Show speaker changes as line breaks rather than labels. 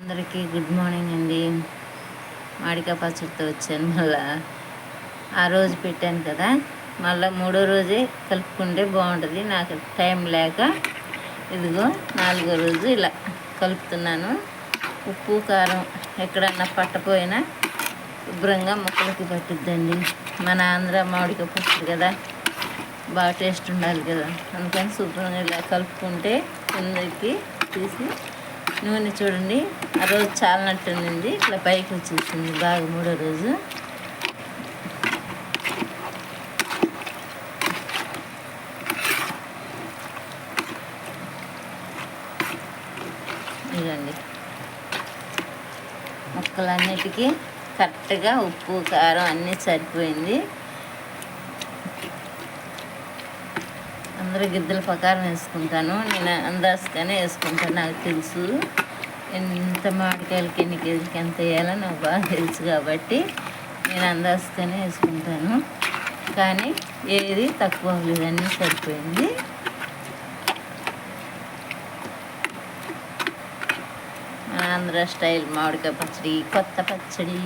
అందరికీ good morning అండి. మామిడికాయ పచ్చడితో వచ్చాను. మళ్ళీ ఆ రోజు పెట్టాను కదా, మళ్ళీ మూడో రోజే కలుపుకుంటే బాగుంటుంది. నాకు టైం లేక ఇదిగో నాలుగో రోజు ఇలా కలుపుతున్నాను. ఉప్పు కారం ఎక్కడన్నా పట్టపోయినా శుభ్రంగా ముక్కలకి పట్టుద్దండి. మన ఆంధ్ర మామిడికాయ పచ్చడి కదా, బాగా టేస్ట్ ఉండాలి కదా, అందుకని శుభ్రంగా ఇలా కలుపుకుంటే కిందకి తీసి నూనె చూడండి, ఆ రోజు చాలినట్టుంది, ఇట్లా పైకి వచ్చేసింది బాగా మూడో రోజు. ఇదండి ముక్కలన్నిటికీ కరెక్ట్గా ఉప్పు కారం అన్నీ సరిపోయింది. అందరూ గిద్దల ప్రకారం వేసుకుంటాను, నేను అందాజుగానే వేసుకుంటాను. నాకు తెలుసు ఎంత మామిడికాయలకి ఎన్ని కేజీలకి ఎంత వేయాలో నాకు బాగా తెలుసు కాబట్టి నేను అందాజుగానే వేసుకుంటాను. కానీ ఏది తక్కువ అవ్వలేదు, అన్నీ సరిపోయింది. ఆంధ్ర స్టైల్ మామిడికాయ పచ్చడి, కొత్త పచ్చడి.